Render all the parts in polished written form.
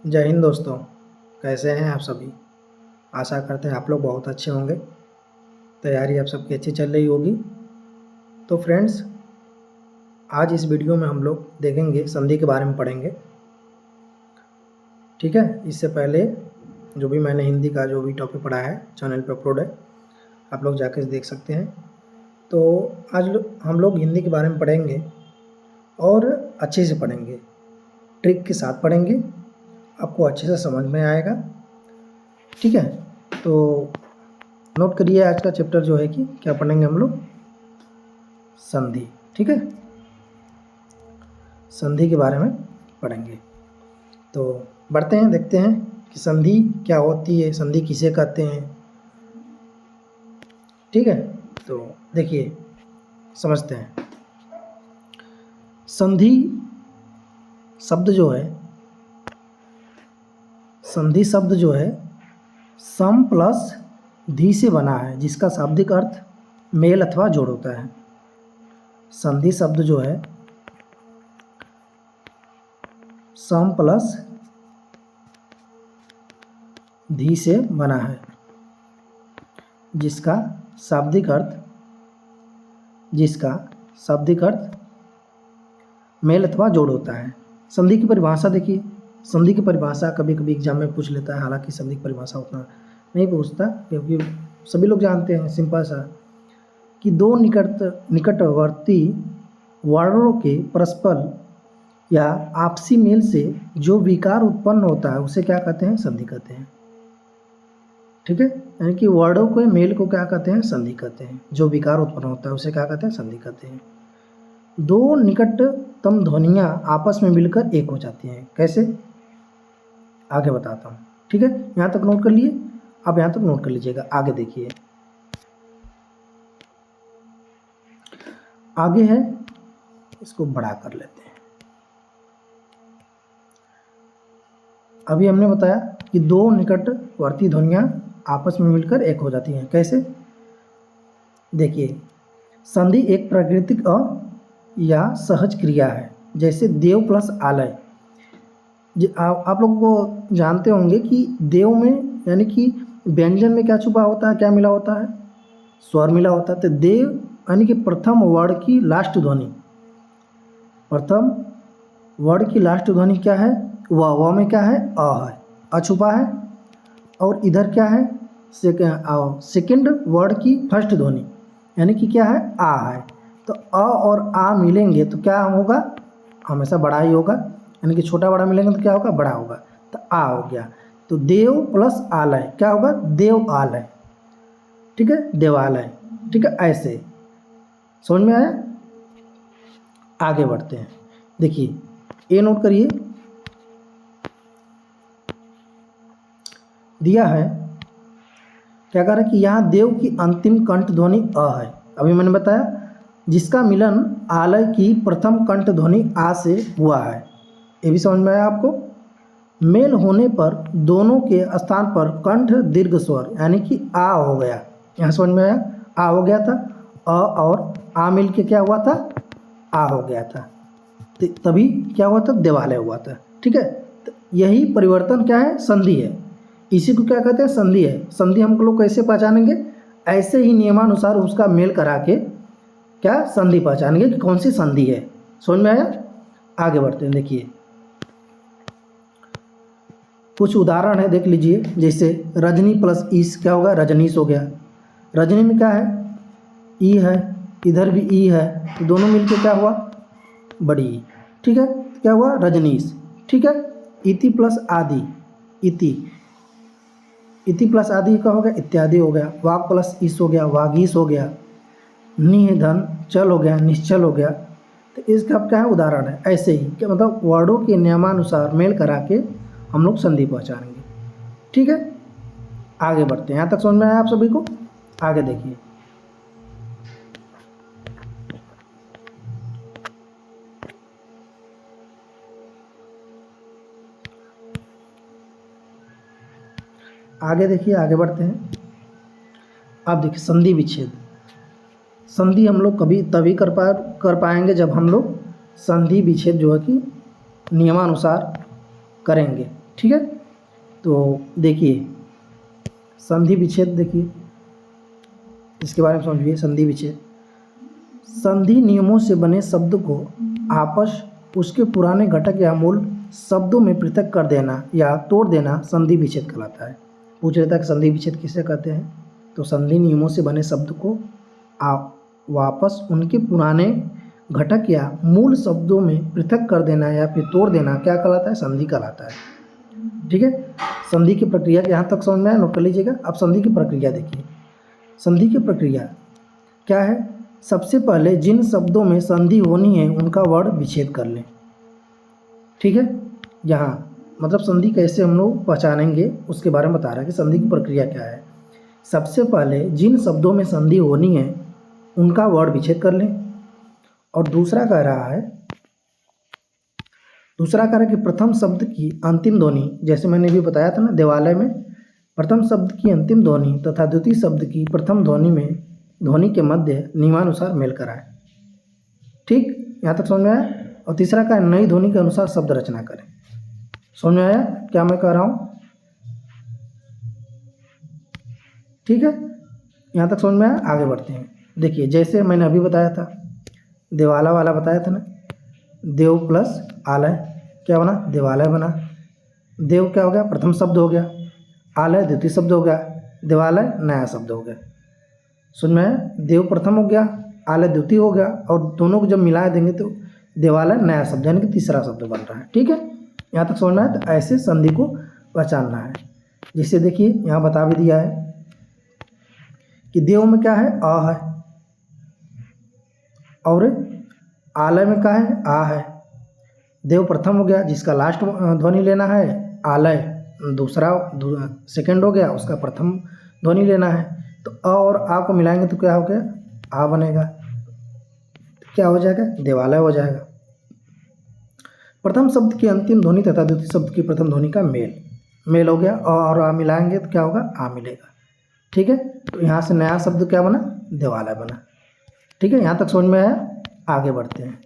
जय हिंद दोस्तों। कैसे हैं आप सभी। आशा करते हैं आप लोग बहुत अच्छे होंगे। तैयारी आप सबकी अच्छी चल रही होगी। तो फ्रेंड्स, आज इस वीडियो में हम लोग देखेंगे संधि के बारे में पढ़ेंगे। ठीक है, इससे पहले जो भी मैंने हिंदी का जो भी टॉपिक पढ़ा है चैनल पे अपलोड है, आप लोग जाकर देख सकते हैं। तो आज हम लोग हिंदी के बारे में पढ़ेंगे और अच्छे से पढ़ेंगे, ट्रिक के साथ पढ़ेंगे, आपको अच्छे से समझ में आएगा। ठीक है, तो नोट करिए आज का चैप्टर जो है कि क्या पढ़ेंगे हम लोग, संधि। ठीक है, संधि के बारे में पढ़ेंगे। तो बढ़ते हैं, देखते हैं कि संधि क्या होती है, संधि किसे कहते हैं। ठीक है, तो देखिए समझते हैं। संधि शब्द जो है, संधि शब्द जो है सम प्लस धी से बना है, जिसका शाब्दिक अर्थ मेल अथवा जोड़ होता है। संधि शब्द जो है सम प्लस धी से बना है, जिसका शाब्दिक अर्थ मेल अथवा जोड़ होता है। संधि की परिभाषा देखिए, संधि की परिभाषा कभी कभी एग्जाम में पूछ लेता है, हालांकि संधि की परिभाषा उतना नहीं पूछता, क्योंकि सभी लोग जानते हैं सिंपल सा कि दो निकटवर्ती वर्णों के परस्पर या आपसी मेल से जो विकार उत्पन्न होता है उसे क्या कहते हैं, संधि कहते हैं। ठीक है, यानी कि वर्णों के मेल को क्या कहते हैं, संधि कहते हैं। जो विकार उत्पन्न होता है उसे क्या कहते हैं, संधि कहते हैं। दो निकटतम ध्वनियाँ आपस में मिलकर एक हो जाती हैं। कैसे, आगे बताता हूँ। ठीक है, यहाँ तक नोट कर लिए, अब यहाँ तक नोट कर लीजिएगा। आगे देखिए, आगे है, इसको बड़ा कर लेते हैं। अभी हमने बताया कि दो निकटवर्ती ध्वनियाँ आपस में मिलकर एक हो जाती हैं। कैसे, देखिए, संधि एक प्राकृतिक या सहज क्रिया है, जैसे देव प्लस आलय। आप लोगों को जानते होंगे कि देव में यानी कि व्यंजन में क्या छुपा होता है, क्या मिला होता है, स्वर मिला होता है। तो देव यानी कि प्रथम वर्ण की लास्ट ध्वनि, प्रथम वर्ण की लास्ट ध्वनि क्या है, व में क्या है, अ है, अ छुपा है। और इधर क्या है, सेकेंड वर्ड की फर्स्ट ध्वनि यानी कि क्या है, आ है। तो अ और आ मिलेंगे तो क्या होगा, हमेशा बड़ा ही होगा, यानी कि छोटा बड़ा मिलेंगे तो क्या होगा, बड़ा होगा। तो आ हो गया। तो देव प्लस आलय क्या होगा, देव आलय। ठीक है, देवालय। ठीक है, ऐसे समझ में आया। आगे बढ़ते हैं, देखिए ये नोट करिए, दिया है क्या कह रहा है कि यहाँ देव की अंतिम कंठ ध्वनि अ है। अभी मैंने बताया जिसका मिलन आलय की प्रथम कंठ ध्वनि आ से हुआ है। ये भी समझ में आया आपको। मेल होने पर दोनों के स्थान पर कंठ दीर्घ स्वर यानी कि आ हो गया। यहाँ समझ में आया, आ हो गया था, अ और आ मिल के क्या हुआ था, आ हो गया था। तभी क्या हुआ था, देवालय हुआ था। ठीक है, तो यही परिवर्तन क्या है, संधि है। इसी को क्या कहते हैं, संधि है। संधि हम लोग कैसे पहचानेंगे, ऐसे ही नियमानुसार उसका मेल करा के क्या संधि पहचानेंगे कि कौन सी संधि है। समझ में आया। आगे बढ़ते हैं, देखिए कुछ उदाहरण है, देख लीजिए। जैसे रजनी प्लस ईस क्या होगा, रजनीश हो गया। रजनी में क्या है, ई है, इधर भी ई है, तो दोनों मिलके क्या हुआ, बड़ी ई। ठीक है, क्या हुआ, रजनीश। ठीक है, इति प्लस आदि, इति प्लस आदि का हो गया, इत्यादि हो गया। वाग प्लस ईस हो गया, वागीस हो गया। निधन चल हो गया, निश्चल हो गया। तो इसका क्या है, उदाहरण है। ऐसे ही क्या मतलब वर्डों के नियमानुसार मेल करा के हम लोग संधि पहचानेंगे। ठीक है, आगे बढ़ते हैं। यहाँ तक समझ में आया आप सभी को। आगे देखिए, आगे देखिए, आगे बढ़ते हैं। अब देखिए संधि विच्छेद। संधि हम लोग कभी तभी कर पाएंगे जब हम लोग संधि विच्छेद जो है कि नियमानुसार करेंगे। ठीक है। तो देखिए संधि विच्छेद, देखिए इसके बारे में समझिए। संधि विच्छेद, संधि नियमों से बने शब्द को आपस उसके पुराने घटक या मूल शब्दों में पृथक कर देना या तोड़ देना संधि विच्छेद कहलाता है। पूछ लेता है कि संधि विच्छेद किसे कहते हैं, तो संधि नियमों से बने शब्द को आप वापस उनके पुराने घटक या मूल शब्दों में पृथक कर देना या फिर तोड़ देना क्या कहलाता है, संधि कहलाता है। ठीक है। संधि की प्रक्रिया यहाँ तक समझ में आया, नोट कर लीजिएगा। अब संधि की प्रक्रिया देखिए। संधि की प्रक्रिया क्या है, सबसे पहले जिन शब्दों में संधि होनी है उनका वर्ण विच्छेद कर लें। ठीक है। यहाँ मतलब संधि कैसे हम लोग पहचानेंगे उसके बारे में बता रहा है कि संधि की प्रक्रिया क्या है। सबसे पहले जिन शब्दों में संधि होनी है उनका वर्ण विच्छेद कर लें। और दूसरा कह रहा है कि प्रथम शब्द की अंतिम ध्वनि, जैसे मैंने भी बताया था ना देवालय में, प्रथम शब्द की अंतिम ध्वनि तथा द्वितीय शब्द की प्रथम ध्वनि के मध्य नियमानुसार मेल कराएं। ठीक, यहाँ तक समझ में आया। और तीसरा का नई ध्वनि के अनुसार शब्द रचना करें। समझ में आया क्या मैं कह रहा हूँ? ठीक है, यहाँ तक समझ में आया। आगे बढ़ते हैं। देखिए जैसे मैंने अभी बताया था, देवाला वाला बताया था ना, देव प्लस आलय क्या बना, देवालय बना। देव क्या हो गया, प्रथम शब्द हो गया, आलय द्वितीय शब्द हो गया, देवालय नया शब्द हो गया। समझ में आया? देव प्रथम हो गया, आलय द्वितीय हो गया, और दोनों को जब मिला देंगे तो देवालय नया शब्द यानी कि तीसरा शब्द बन रहा है। ठीक है, यहाँ तक समझ में आया। तो ऐसे संधि को पहचानना है। जिससे देखिए यहाँ बता भी दिया है कि देव में क्या है, अ है, और आलय में क्या है, आ है। देव प्रथम हो गया जिसका लास्ट ध्वनि लेना है, आलय दूसरा सेकंड हो गया उसका प्रथम ध्वनि लेना है। तो अ और आ को मिलाएंगे तो क्या हो गया, आ बनेगा। क्या हो जाएगा, देवालय हो जाएगा। प्रथम शब्द की अंतिम ध्वनि तथा द्वितीय शब्द की प्रथम ध्वनि का मेल हो गया, अ और आ मिलाएंगे तो क्या होगा, आ मिलेगा। ठीक है, तो यहाँ से नया शब्द क्या बना, देवालय बना। ठीक है, यहाँ तक समझ में आया। आगे बढ़ते हैं,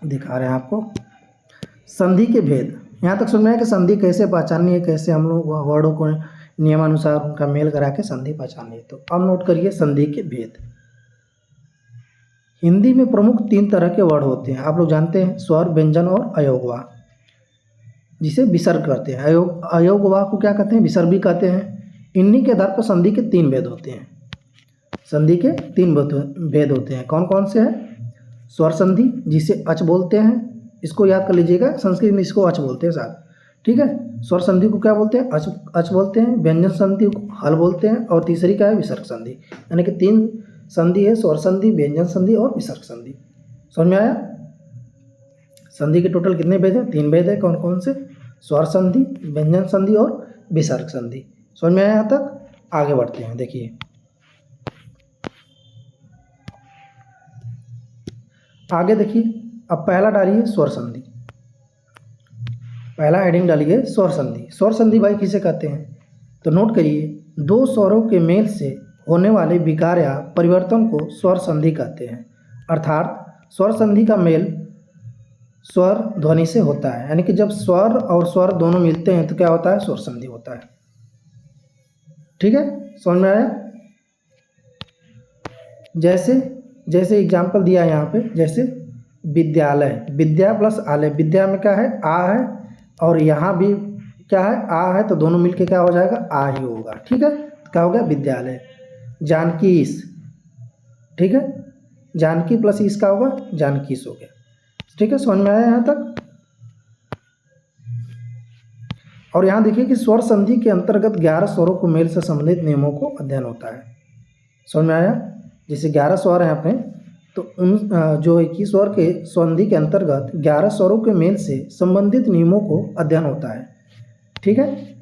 दिखा रहे हैं आपको संधि के भेद। यहाँ तक समझ में आया कि संधि कैसे पहचाननी है, कैसे हम लोग वर्डों को नियमानुसार उनका मेल करा के संधि पहचाननी है। तो अब नोट करिए संधि के भेद। हिंदी में प्रमुख 3 तरह के वर्ड होते हैं, आप लोग जानते हैं, स्वर, व्यंजन और अयोगवा, जिसे विसर्ग कहते हैं। अयोगवा को क्या कहते हैं, विसर्ग भी कहते हैं। इन्हीं के आधार पर संधि के 3 भेद होते हैं। संधि के 3 भेद होते हैं। कौन कौन से हैं? स्वर संधि जिसे अच बोलते हैं, इसको याद कर लीजिएगा, संस्कृत में इसको अच बोलते हैं साथ। ठीक है, स्वर संधि को क्या बोलते हैं, अच बोलते हैं। व्यंजन संधि को हल बोलते हैं। और तीसरी क्या है, विसर्ग संधि। यानी कि 3 संधि है, स्वर संधि, व्यंजन संधि और विसर्ग संधि। समझ में आया? संधि के टोटल कितने भेद हैं, 3 भेद है। कौन कौन से? स्वर संधि, व्यंजन संधि और विसर्ग संधि। समझ में आया यहाँ तक? आगे बढ़ते हैं। देखिए आगे देखिए, अब पहला डालिए स्वर संधि, पहला हेडिंग डालिए स्वर संधि। स्वर संधि भाई किसे कहते हैं? तो नोट करिए, 2 स्वरों के मेल से होने वाले विकार या परिवर्तन को स्वर संधि कहते हैं। अर्थात स्वर संधि का मेल स्वर ध्वनि से होता है, यानी कि जब स्वर और स्वर दोनों मिलते हैं तो क्या होता है, स्वर संधि होता है। ठीक है, समझ में आया? जैसे एग्जाम्पल दिया यहाँ पे, जैसे विद्यालय, विद्या प्लस आलय, विद्या में क्या है, आ है, और यहाँ भी क्या है, आ है, तो दोनों मिलके क्या हो जाएगा, आ ही होगा। ठीक है, तो क्या हो गया, विद्यालय। जानकीस, ठीक है, जानकी प्लस ईस का होगा, जानकीस हो गया। ठीक है, समझ में आया यहाँ तक? और यहाँ देखिए कि स्वर संधि के अंतर्गत 11 स्वरों को मेल से संबंधित नियमों को अध्ययन होता है। समझ में आया? जैसे 11 स्वर हैं अपने, तो उन जो 21 स्वर के संधि के अंतर्गत 11 स्वरों के मेल से संबंधित नियमों को अध्ययन होता है। ठीक है,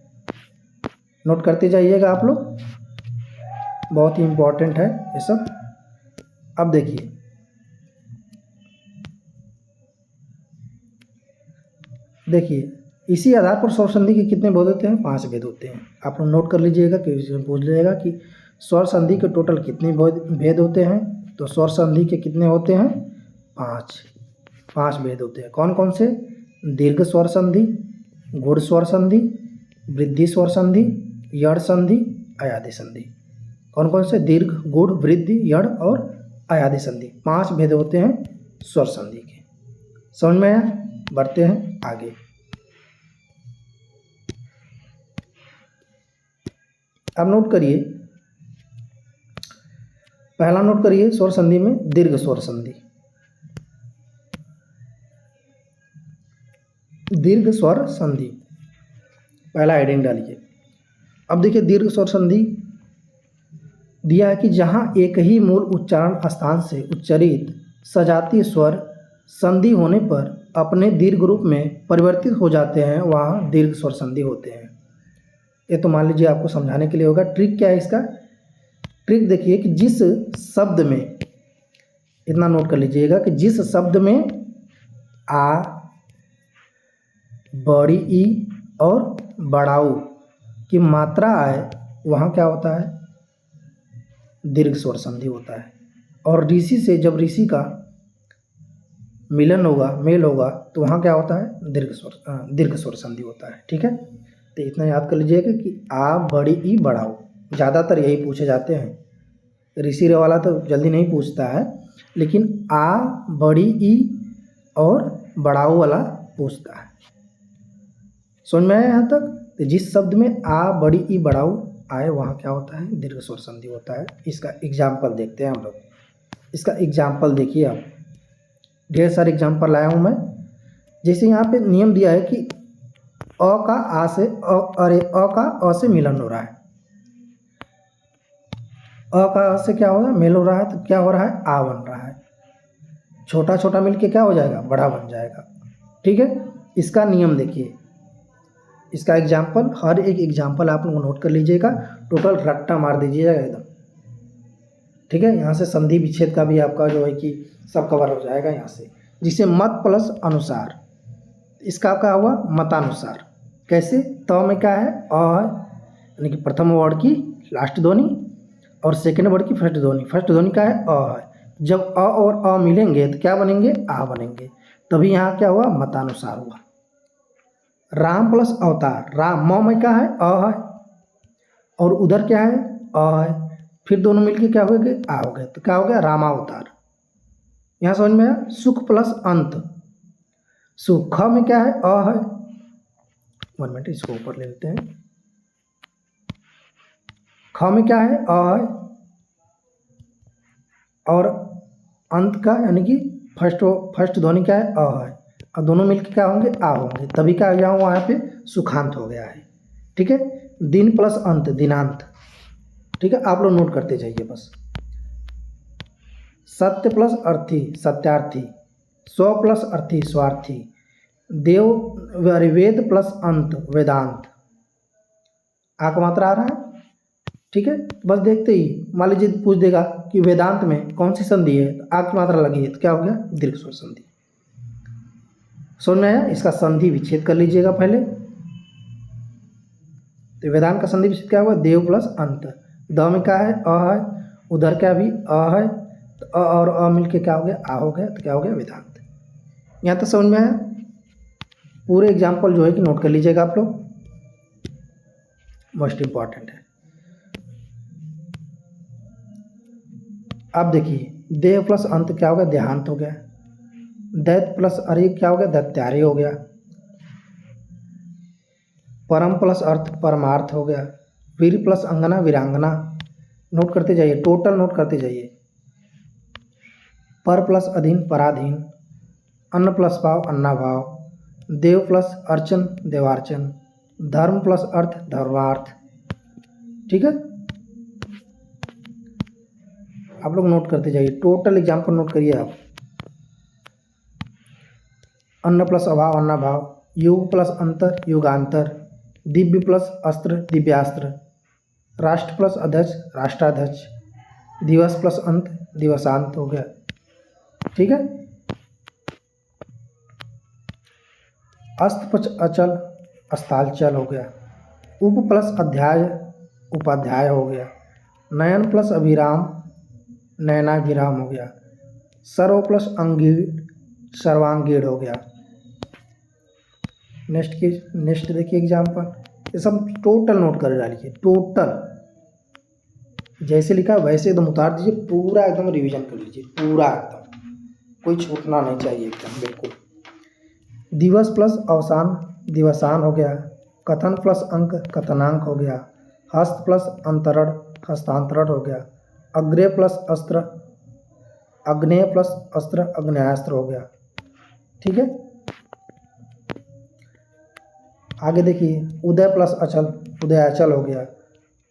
नोट करते जाइएगा आप लोग, बहुत ही इम्पोर्टेंट है ये सब। अब देखिए इसी आधार पर स्वर संधि के कितने भेद होते हैं, 5 भेद होते हैं। आप लोग नोट कर लीजिएगा कि इसमें पूछ लीजिएगा कि स्वर संधि के टोटल कितने भेद होते हैं। तो स्वर संधि के कितने होते हैं, 5। 5 भेद होते हैं। कौन कौन से? दीर्घ स्वर संधि, गुड़ स्वर संधि, वृद्धि स्वर संधि, यड़ संधि, अयादि संधि। कौन कौन से? दीर्घ, गुड़, वृद्धि, यड़ और अयादि संधि। 5 भेद होते हैं स्वर संधि के। समझ में आया? बढ़ते हैं आगे। अब नोट करिए, पहला नोट करिए स्वर संधि में दीर्घ स्वर संधि। दीर्घ स्वर संधि पहला हेडिंग डालिए। अब देखिए दीर्घ स्वर संधि दिया है कि जहां एक ही मूल उच्चारण स्थान से उच्चरित सजातीय स्वर संधि होने पर अपने दीर्घ रूप में परिवर्तित हो जाते हैं, वहाँ दीर्घ स्वर संधि होते हैं। ये तो मान लीजिए आपको समझाने के लिए होगा। ट्रिक क्या है इसका? ट्रिक देखिए कि जिस शब्द में, इतना नोट कर लीजिएगा कि जिस शब्द में आ, बड़ी ई और बड़ाऊ की मात्रा आए, वहाँ क्या होता है? दीर्घ स्वर संधि होता है। और ऋषि से जब ऋषि का मिलन होगा, मेल होगा, तो वहाँ क्या होता है? दीर्घ स्वर संधि होता है। ठीक है, तो इतना याद कर लीजिएगा कि आ, बड़ी ई, बड़ाऊ, ज़्यादातर यही पूछे जाते हैं। ऋषि रे वाला तो जल्दी नहीं पूछता है, लेकिन आ, बड़ी ई और बड़ाऊ वाला पूछता है। समझ में आया यहाँ तक? तो जिस शब्द में आ, बड़ी ई, बड़ाऊ आए, वहाँ क्या होता है? दीर्घ स्वर संधि होता है। इसका एग्जाम्पल देखते हैं हम लोग। इसका एग्जाम्पल देखिए आप, ढेर सारे एग्जाम्पल लाया हूँ मैं। जैसे यहाँ पे नियम दिया है कि अ का आ से अ का अ से मिलन हो रहा है। अ का अ से क्या हो रहा है? मेल हो रहा है, तो क्या हो रहा है? आ बन रहा है। छोटा छोटा मिल के क्या हो जाएगा? बड़ा बन जाएगा। ठीक है, इसका नियम देखिए, इसका एग्जाम्पल, हर एक एग्जाम्पल आप लोग नोट कर लीजिएगा, टोटल रट्टा मार दीजिएगा एकदम। ठीक है, यहाँ से संधि विच्छेद का भी आपका जो है कि सब कवर हो जाएगा यहाँ से। जिसे मत प्लस अनुसार, इसका क्या हुआ? मतानुसार। कैसे? त में क्या है? अ है, यानी कि प्रथम वर्ड की लास्ट ध्वनि, और सेकेंड वर्ड की फर्स्ट ध्वनि। फर्स्ट ध्वनि का है? अ है। जब अ और अ मिलेंगे तो क्या बनेंगे? आ बनेंगे। तभी यहाँ क्या हुआ? मतानुसार हुआ। राम प्लस अवतार, राम, म में क्या है? अ है, और उधर क्या है? अ है। फिर दोनों मिलके क्या हो गए? आ हो गए, तो क्या हो गया? रामावतार। यहाँ समझ में आया? सुख प्लस अंत, सुख, ख में क्या है? अ है, 1 मिनट इसको ऊपर ले लेते हैं। ख में क्या है? अ है, और अंत का यानी कि फर्स्ट ध्वनि क्या है? अ है, और दोनों मिलके क्या होंगे? आ होंगे, तभी क्या गया हुआ यहाँ पे? सुखांत हो गया है। ठीक है, दिन प्लस अंत, दिनांत। ठीक है, आप लोग नोट करते जाइए बस। सत्य प्लस अर्थी, सत्यार्थी। स्व प्लस अर्थी, स्वार्थी। देव, वेद प्लस अंत, वेदांत। आ का मात्रा आ रहा है। ठीक है, बस देखते ही मान लीजिए पूछ देगा कि वेदांत में कौन सी संधि है, तो आ की मात्रा लगी है, तो क्या हो गया? दीर्घ स्वर संधि। समझ में आया? इसका संधि विच्छेद कर लीजिएगा पहले। तो वेदांत का संधि विच्छेद क्या हुआ? देव प्लस अंत। द में क्या है? अ है, उधर क्या भी अ है, तो अ और अ मिलके क्या हो गया? आ हो गया, तो क्या हो गया? वेदांत। यहाँ तक समझ में आया? पूरे एग्जाम्पल जो है कि नोट कर लीजिएगा आप लोग, मोस्ट इंपॉर्टेंट है। अब देखिए, देह प्लस अंत क्या हो गया? देहांत हो गया। दैत प्लस अर्य क्या हो गया? दैत्यार्य हो गया। परम प्लस अर्थ परमार्थ हो गया। वीर प्लस अंगना वीरांगना। नोट करते जाइए, टोटल नोट करते जाइए। पर प्लस अधीन पराधीन। अन्न प्लस भाव अन्नाभाव। देव प्लस अर्चन देवार्चन। धर्म प्लस अर्थ धर्मार्थ। ठीक है, आप लोग नोट करते जाइए, टोटल एग्जाम्पल नोट करिए आप। अन्न प्लस अभाव अन्नाभाव। युग प्लस अंतर युगांतर। दिव्य प्लस अस्त्र दिव्यास्त्र। राष्ट्र प्लस अध्यक्ष राष्ट्राध्यक्ष। दिवस प्लस अंत दिवसांत हो गया। ठीक है, अस्त प्लस अचल अस्तालचल हो गया। उप प्लस अध्याय उपाध्याय हो गया। नयन प्लस अभिराम नयनाभिराम हो गया। सर्व प्लस अंगी सर्वांगीण हो गया। नेक्स्ट देखिए एग्जाम्पल, ये सब टोटल नोट कर डालिए। टोटल जैसे लिखा है वैसे एकदम उतार दीजिए, पूरा एकदम रिवीजन कर लीजिए, पूरा एकदम, कोई छूटना नहीं चाहिए एकदम बिल्कुल। दिवस प्लस अवसान दिवसान हो गया। कथन प्लस अंक कथनांक हो गया। हस्त प्लस अंतरण हस्तांतरण हो गया। अग्रेय प्लस अस्त्र अग्नेय प्लस अस्त्र अग्नेयास्त्र हो गया। ठीक है, आगे देखिए, उदय प्लस अचल उदयाचल हो गया।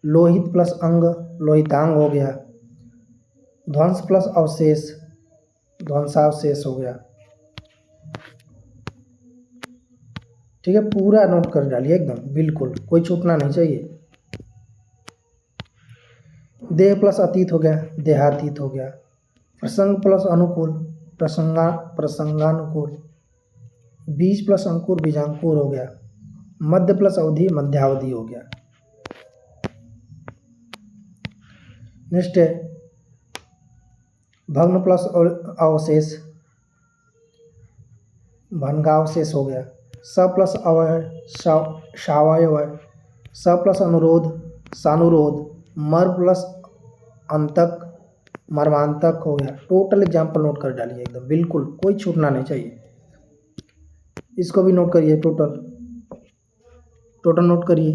लोहित प्लस अंग लोहितांग हो गया। ध्वंस प्लस अवशेष ध्वंसावशेष हो गया। ठीक है, पूरा नोट कर डालिए एकदम बिल्कुल, कोई छूटना नहीं चाहिए। देह प्लस अतीत हो गया देहातीत हो गया। प्रसंग प्लस अनुकूल प्रसंगानुकूल। बीज प्लस अंकुर बीजांकुर हो गया। मध्य प्लस अवधि मध्यावधि हो गया। नेक्स्ट है भग्न प्लस अवशेष भंगावशेष हो गया। स प्लस अवय सावयव। स प्लस अनुरोध सानुरोध। मर प्लस अंतक मर्मांतक हो गया। टोटल एग्जाम्पल नोट कर डालिए एकदम बिल्कुल, कोई छूटना नहीं चाहिए। इसको भी नोट करिए, टोटल नोट करिए।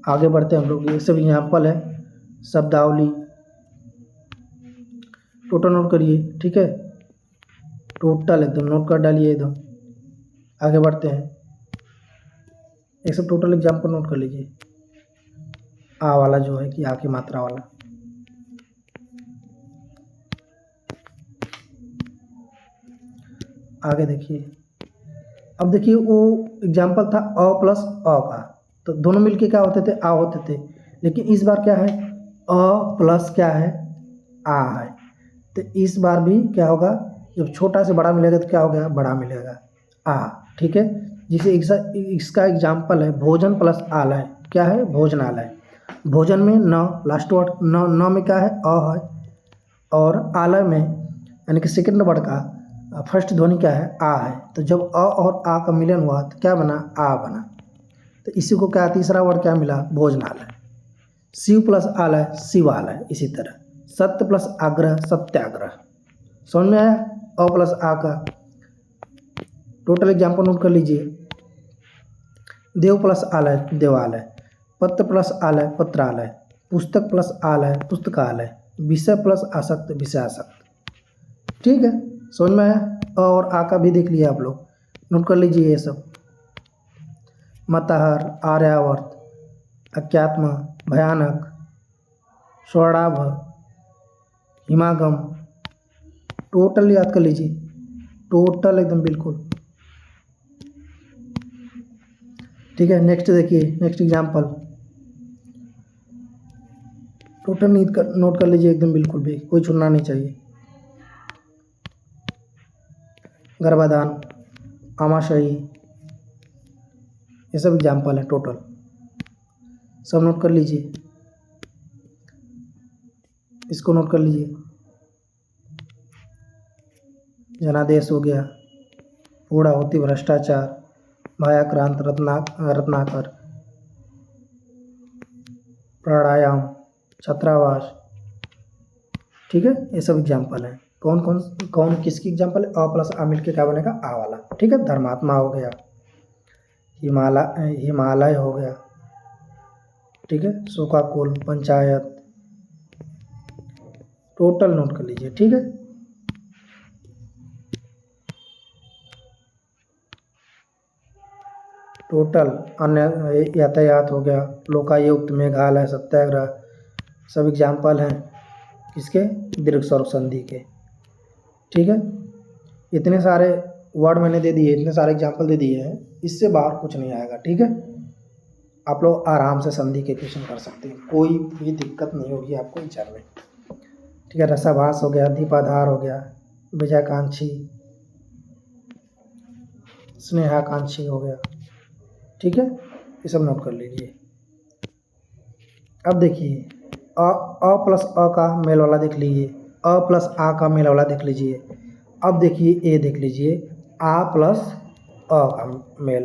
आगे बढ़ते हैं हम लोग, ये सब एग्जाम्पल है, शब्दावली टोटल नोट करिए। ठीक है, टोटल एकदम नोट कर डालिए एकदम। आगे बढ़ते हैं, ये सब टोटल एग्जाम्पल नोट कर लीजिए। आ वाला जो है कि आ की मात्रा वाला। आगे देखिए, अब देखिए वो एग्जाम्पल था अ प्लस अ का, तो दोनों मिलके क्या होते थे, आ होते थे। लेकिन इस बार क्या है, अ प्लस क्या है, आ है। तो इस बार भी क्या होगा, जब छोटा से बड़ा मिलेगा तो क्या हो गया, बड़ा मिलेगा आ। ठीक है, जिसे इसका एग्जाम्पल है भोजन प्लस आलय। क्या है, भोजनालय। भोजन में न लास्ट वर्ड न में क्या है, अ है। और आलय में यानी कि सेकंड वर्ड का फर्स्ट ध्वनि क्या है, आ है। तो जब अ और आ का मिलन हुआ तो क्या बना, आ बना। तो इसी को क्या, तीसरा वर्ड क्या मिला, भोजनालय। शिव प्लस आलय शिवालय। इसी तरह सत्य प्लस आग्रह सत्याग्रह। समझ में आया, अ प्लस आ का। टोटल एग्जाम्पल नोट कर लीजिए। देव प्लस आलय देवालय। पत्र प्लस आलय पत्रालय। पुस्तक प्लस आलय पुस्तकालय। विषय प्लस आसक्त विषयासक्त। ठीक है, समझ में आया। अ और आ का भी देख लिया आप लोग, नोट कर लीजिए ये सब। मतहर आर्यावर्त अज्ञात्म भयानक स्वर्णाभ हिमागम। टोटल याद कर लीजिए, टोटल एकदम बिल्कुल। ठीक है, नेक्स्ट देखिए, नेक्स्ट एग्जाम्पल टोटल नोट कर लीजिए एकदम बिल्कुल भी, कोई छूटना नहीं चाहिए। गर्भाधान आमाशयी, ये सब एग्जाम्पल है टोटल, सब नोट कर लीजिए। इसको नोट कर लीजिए। जनादेश हो गया। पूर्णाहुति भ्रष्टाचार भायाक्रांत रत्नाकर प्राणायाम छात्रावास। ठीक है, ये सब एग्जाम्पल है। कौन किसकी एग्जाम्पल है, अ प्लस आ मिलके क्या बनेगा, आ वाला। ठीक है, धर्मात्मा हो गया। हिमालय हो गया। ठीक है, शोकाकुल पंचायत। टोटल नोट कर लीजिए। ठीक है, टोटल अन्य यातायात हो गया। लोकायुक्त मेघालय सत्याग्रह, सब एग्जाम्पल हैं किसके, दीर्घ स्वरूप संधि के। ठीक है, इतने सारे वर्ड मैंने दे दिए, इतने सारे एग्जाम्पल दे दिए हैं, इससे बाहर कुछ नहीं आएगा। ठीक है, आप लोग आराम से संधि के क्वेश्चन कर सकते हैं, कोई भी दिक्कत नहीं होगी आपको एग्जाम में। ठीक है, रसाभास हो गया, दीपाधार हो गया, विजयाकांक्षी स्नेहाकांक्षी हो गया। ठीक है, ये सब नोट कर लीजिए। अब देखिए, अ प्लस अ का मेल वाला देख लीजिए, अ प्लस आ का मेल वाला देख लीजिए। अब देखिए ए देख लीजिए, आ प्लस अ का मेल।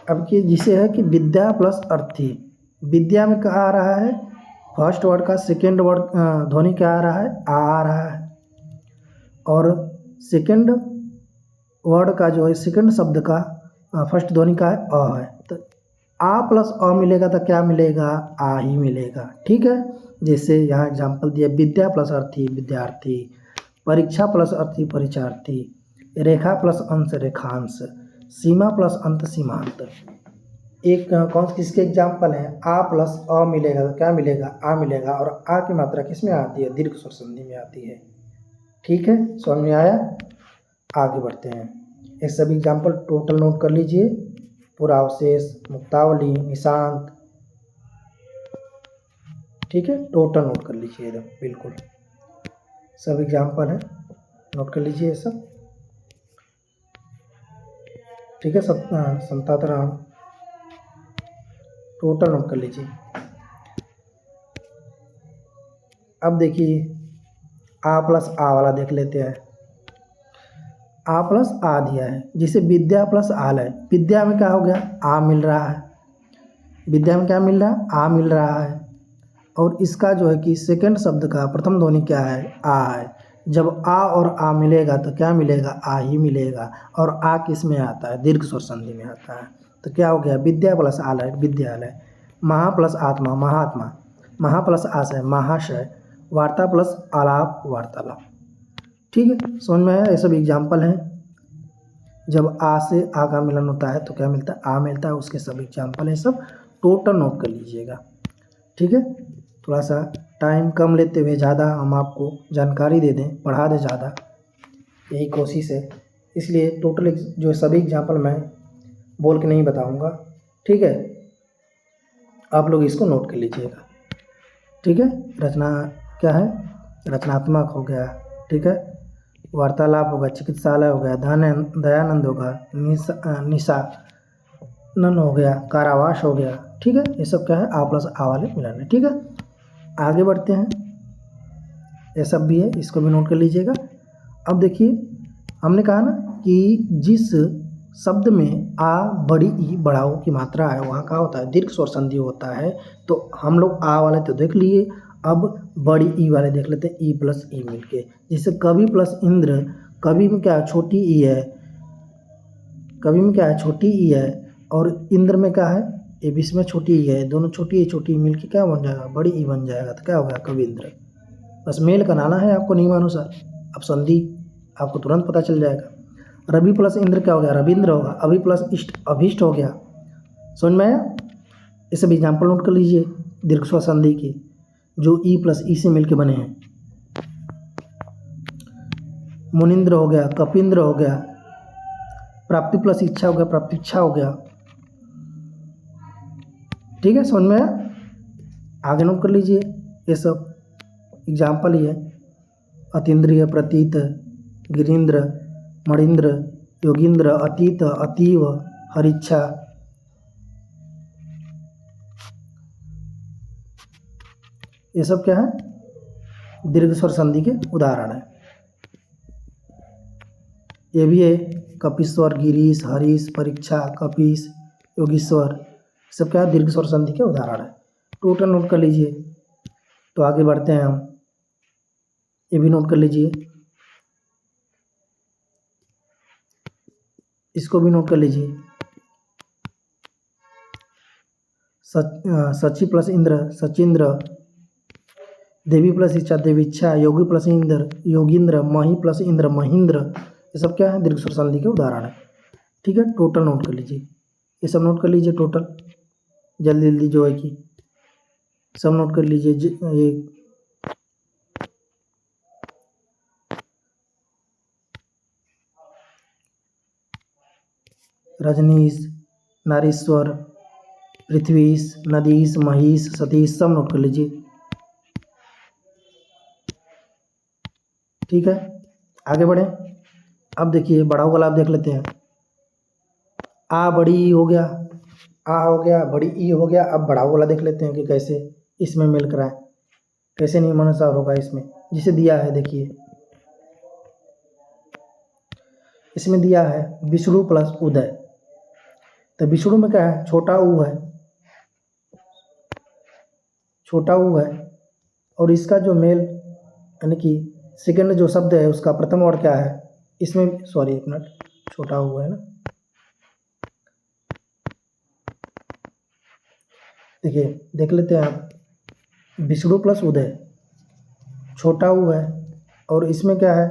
अब कि जिसे है कि विद्या प्लस अर्थी, विद्या में क्या आ रहा है, फर्स्ट वर्ड का सेकेंड वर्ड ध्वनि क्या आ रहा है, आ रहा है, और सेकेंड वर्ड का जो है सेकेंड शब्द का फर्स्ट ध्वनि का है अ है, तो आ प्लस अ मिलेगा तो क्या मिलेगा, आ ही मिलेगा। ठीक है, जैसे यहाँ एग्जाम्पल दिया, विद्या प्लस अर्थी विद्यार्थी, परीक्षा प्लस अर्थी परीक्षार्थी, रेखा प्लस अंश रेखांश, सीमा प्लस अंत सीमांत। एक कौन किसके एग्जाम्पल है, आ प्लस अ मिलेगा तो क्या मिलेगा, आ मिलेगा, और आ की मात्रा किस में आती है, दीर्घ स्वर संधि में आती है। ठीक है, समझ में आया। आगे बढ़ते हैं, ये सभी एग्जाम्पल टोटल नोट कर लीजिए, पूरा अवशेष, मुक्तावली, निशांत। ठीक है, टोटल नोट कर लीजिए एकदम बिल्कुल, सब एग्जाम्पल है, नोट कर लीजिए ये सब। ठीक है, संतातरण टोटल नोट कर लीजिए। अब देखिए आ प्लस आ वाला देख लेते हैं। आ प्लस आ दिया है, जिसे विद्या प्लस आल है, विद्या में क्या हो गया, आ मिल रहा है, विद्या में क्या मिल रहा है, आ मिल रहा है, और इसका जो है कि सेकंड शब्द का प्रथम ध्वनि क्या है, आ है। जब आ और आ मिलेगा तो क्या मिलेगा, आ ही मिलेगा, और आ किस में आता है, दीर्घ स्वर संधि में आता है। तो क्या हो गया, विद्या प्लस आलय विद्यालय, महा प्लस आत्मा महात्मा, महा प्लस आशय महाशय, वार्ता प्लस आलाप वार्तालाप। ठीक है, समझ में आया। ये सब एग्जाम्पल हैं, जब आ से आ का मिलन होता है तो क्या मिलता है, आ मिलता है, उसके सब एग्जाम्पल है, सब टोटल नोट कर लीजिएगा। ठीक है, थोड़ा सा टाइम कम लेते हुए ज़्यादा हम आपको जानकारी दे दें, पढ़ा दें ज़्यादा, यही कोशिश है। इसलिए टोटल जो सभी एग्जाम्पल मैं बोल के नहीं बताऊंगा। ठीक है, आप लोग इसको नोट कर लीजिएगा। ठीक है, रचना क्या है, रचनात्मक हो गया, ठीक है, वार्तालाप होगा, चिकित्सालय हो गया, दयानंद होगा, निशा नन हो गया, कारावास हो गया। ठीक है, ये सब क्या है, आ प्लस आ वाले मिलन है। ठीक है, आगे बढ़ते हैं, ये सब भी है, इसको भी नोट कर लीजिएगा। अब देखिए, हमने कहा ना कि जिस शब्द में आ बड़ी ई बड़ा ऊ की मात्रा है वहाँ का होता है दीर्घ स्वर संधि होता है। तो हम लोग आ वाले तो देख लिए, अब बड़ी ई वाले देख लेते हैं, ई प्लस ई मिलके, जैसे कवि प्लस इंद्र, कवि में क्या है, छोटी ई है, कवि में क्या है, छोटी ई है, और इंद्र में क्या है, ये बीच में छोटी ई है, दोनों छोटी ई मिलके क्या बन जाएगा, बड़ी ई बन जाएगा, तो क्या हो गया, कविंद्र। बस मेल बनाना है आपको नियमानुसार, अब संधि आपको तुरंत पता चल जाएगा। रवि प्लस इंद्र क्या हो गया, रविंद्र होगा, अभि प्लस इष्ट अभिष्ट हो गया। समझ में आया। ये सब एग्जाम्पल नोट कर लीजिए दीर्घ स्वर संधि के, जो ई प्लस ई से मिलके बने हैं। मुनिंद्र हो गया, कपिंद्र हो गया, प्राप्ति प्लस इच्छा हो गया, प्राप्तिच्छा हो गया। ठीक है, समझ में आया। आगे नोट कर लीजिए, ये सब एग्जाम्पल ही है। अतीन्द्रिय, प्रतीत, गिरीन्द्र, मणिंद्र, योगींद्र, अतीत, अतीव, हरिच्छा। ये सब क्या है, दीर्घ स्वर संधि के उदाहरण है। ये भी है, कपीश्वर, गिरीश, हरीश, परीक्षा, कपीश, योगीश्वर, सब क्या है, दीर्घ स्वर संधि के उदाहरण है। टोटल नोट कर लीजिए। तो आगे बढ़ते हैं हम, ये भी नोट कर लीजिए, इसको भी नोट कर लीजिए। सची प्लस इंद्र सचिंद्र, देवी प्लस इच्छा देवीच्छा, योगी प्लस इंद्र योगींद्र, मही प्लस इंद्र महेंद्र। ये सब क्या है, दीर्घ स्वर संधि के उदाहरण है। ठीक है, टोटल नोट कर लीजिए, ये सब नोट कर लीजिए टोटल, जल्दी जल्दी जो है कि सब नोट कर लीजिए। ये रजनीश, नारीश्वर, पृथ्वीश, नदीश, महीश, सतीश, सब नोट कर लीजिए। ठीक है, आगे बढ़े। अब देखिए बड़ा वाला आप देख लेते हैं। आ बड़ी ई हो गया, आ हो गया, बड़ी ई हो गया। अब बड़ा वाला देख लेते हैं कि कैसे इसमें मिल कर आए, कैसे नियमानुसार होगा इसमें, जिसे दिया है देखिए। इसमें दिया है विष्णु प्लस उदय, तो विष्णु में क्या है, छोटा ऊ है, छोटा ऊ है, और इसका जो मेल यानी कि सेकंड जो शब्द है उसका प्रथम वर्ड क्या है, इसमें सॉरी एक मिनट, छोटा ऊ है ना, देखिए देख लेते हैं आप, विष्णु प्लस उदय, छोटा ऊ है, और इसमें क्या है,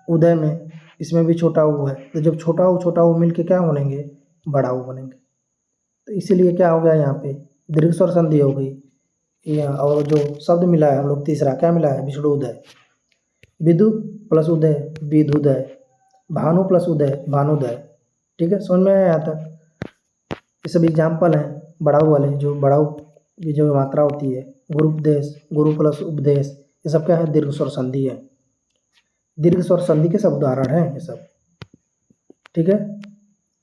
उदय में, इसमें भी छोटा ऊ है, तो जब छोटा ऊ मिल के क्या बनेंगे, बड़ा ऊ बनेंगे, तो इसीलिए क्या हो गया यहाँ पे दीर्घ स्वर संधि हो गई। और जो शब्द मिला है हम लोग तीसरा क्या मिला है, विष्णु उदय, विदु प्लस उदय विदुदय, भानु प्लस उदय भानुदय। ठीक है, समझ में आया यहाँ तक। ये सब एग्जाम्पल हैं बढ़ाऊ वाले, जो बढ़ाऊ की जो मात्रा होती है, गुरुपदेश, गुरु प्लस उपदेश, ये सब क्या है, दीर्घ स्वर संधि है, दीर्घ स्वर संधि के सब उदाहरण हैं ये सब। ठीक है,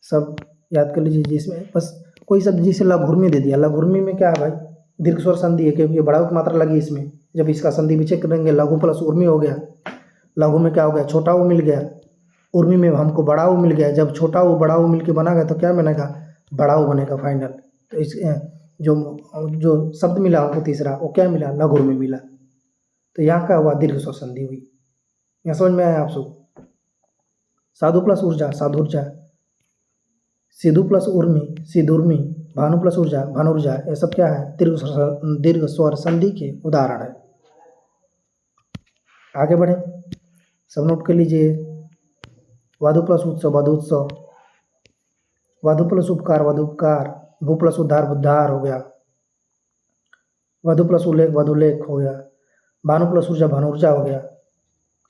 सब याद कर लीजिए। जिसमें बस कोई शब्द जिसे लघुर्मी दे दिया, लघुर्मी में क्या है भाई, दीर्घ स्वर संधि है, क्योंकि बढ़ाऊ की मात्रा लगी इसमें, जब इसका संधि विच्छेद करेंगे लघु प्लस उर्मी हो गया, लघु में क्या हो गया, छोटा ऊ मिल गया, उर्मी में हमको बड़ा ऊ मिल गया, जब छोटा ऊ बड़ा ऊ मिल के बना गया तो क्या बनेगा, बड़ा ऊ बनेगा फाइनल। तो इस जो जो शब्द मिला हमको तीसरा वो क्या मिला, लघुर्मी मिला, तो यहाँ क्या हुआ, दीर्घ स्वर संधि हुई। यहाँ समझ में आया आप सब। साधु प्लस ऊर्जा साधुर्जा, सिधु प्लस उर्मी सिधुर्मी, भानु प्लस ऊर्जा भानुर्जा, ये सब क्या है, दीर्घ स्वर संधि के उदाहरण है। आगे बढ़े, सब नोट कर लीजिए। वधु प्लस उत्सव वधुत्सव, वधु प्लस उपकार वधुपकार, भू प्लस उद्धार बुद्धार हो गया, वधु प्लस उल्लेख वधुलेख हो गया, भानु प्लस ऊर्जा भानुर्जा हो गया।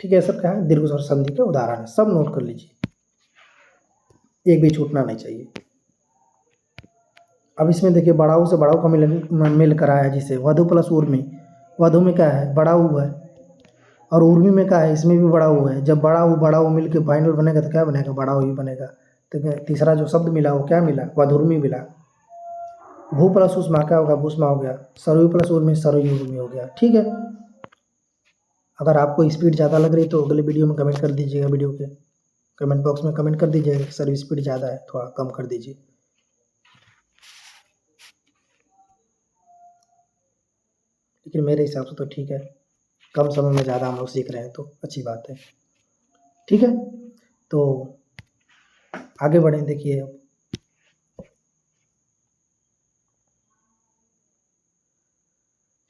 ठीक है, सब क्या है, दीर्घ स्वर संधि के उदाहरण है, सब नोट कर लीजिए, एक भी छूटना नहीं चाहिए। अब इसमें देखिए बड़ाऊ से बड़ाऊ का मेल कराया है, जिसे वधु प्लस उर्मी, वधु में क्या है, बड़ा ऊ है, और उर्मी में क्या है, इसमें भी बड़ा ऊ है, जब बड़ा ऊ मिल के फाइनल बनेगा तो क्या बनेगा, बड़ा ऊ ही बनेगा। तो तीसरा जो शब्द मिला वो क्या मिला, वधुर्मी मिला। भू प्लस उष्मा क्या होगा, भूष्मा हो गया, सरयू प्लस उर्मी सरयू उर्मी हो गया। ठीक है, अगर आपको स्पीड ज़्यादा लग रही तो अगले वीडियो में कमेंट कर दीजिएगा, वीडियो के कमेंट बॉक्स में कमेंट कर दीजिएगा, सर स्पीड ज़्यादा है थोड़ा कम कर दीजिए। लेकिन मेरे हिसाब से तो ठीक है, कम समय में ज़्यादा हम लोग सीख रहे हैं तो अच्छी बात है। ठीक है, तो आगे बढ़ें। देखिए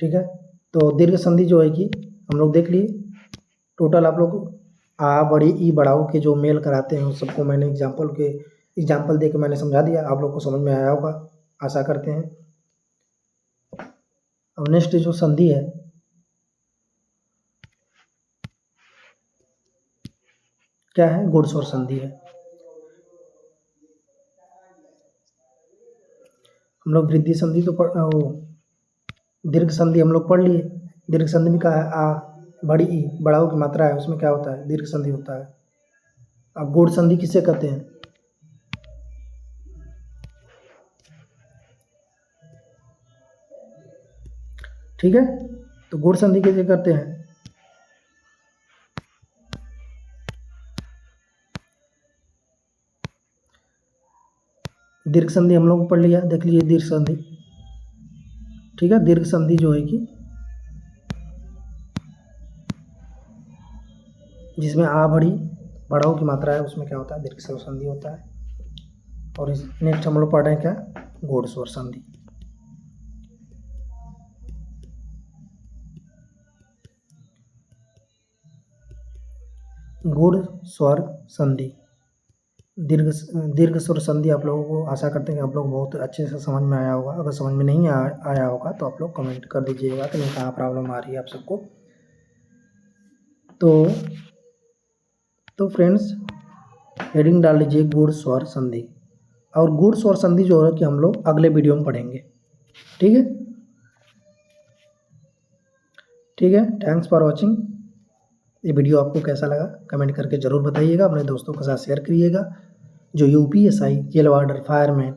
ठीक है, तो दीर्घ संधि जो है कि हम लोग देख लिए टोटल, आप लोग आ बड़ी ई बढ़ाओ के जो मेल कराते हैं उस सबको मैंने एग्जाम्पल दे के मैंने समझा दिया, आप लोग को समझ में आया होगा, आशा करते हैं। अब नेक्स्ट जो संधि है, क्या है, गुण स्वर संधि है। हम लोग वृद्धि संधि तो वो दीर्घ संधि हम लोग पढ़ लिए। दीर्घ संधि में क्या है, आ बड़ी ई बढ़ाओ की मात्रा है, उसमें क्या होता है, दीर्घ संधि होता है। अब गुण संधि किसे कहते हैं, ठीक है, तो गुण संधि किसे करते हैं, दीर्घ संधि हम लोग पढ़ लिया, देख लीजिए दीर्घ संधि। ठीक है, दीर्घ संधि जो है कि जिसमें आ बड़ी बढ़ाओ की मात्रा है उसमें क्या होता है, दीर्घ स्वर संधि होता है। और इस नेक्स्ट हम लोग पढ़ रहे हैं क्या, गूढ़ स्वर संधि। गूढ़ स्वर संधि, दीर्घ स्वर संधि आप लोगों को आशा करते हैं कि आप लोग बहुत अच्छे से समझ में आया होगा। अगर समझ में नहीं आया होगा तो आप लोग कमेंट कर दीजिएगा कि नहीं, कहाँ प्रॉब्लम आ रही है आप सबको। तो फ्रेंड्स हेडिंग डाल लीजिए गूढ़ स्वर संधि, और गूढ़ स्वर संधि जो है कि हम लोग अगले वीडियो में पढ़ेंगे। ठीक है, ठीक है, थैंक्स फॉर वॉचिंग। ये वीडियो आपको कैसा लगा कमेंट करके ज़रूर बताइएगा, अपने दोस्तों के साथ शेयर करिएगा। जो यूपीएसआई जेल वार्डर फायरमैन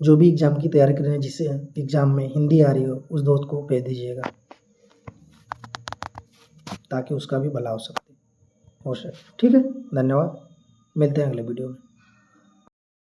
जो भी एग्ज़ाम की तैयारी कर रहे हैं, जिससे एग्ज़ाम में हिंदी आ रही हो, उस दोस्त को भेज दीजिएगा ताकि उसका भी भला हो सके। हो सके। ठीक है, धन्यवाद, मिलते हैं अगले वीडियो में।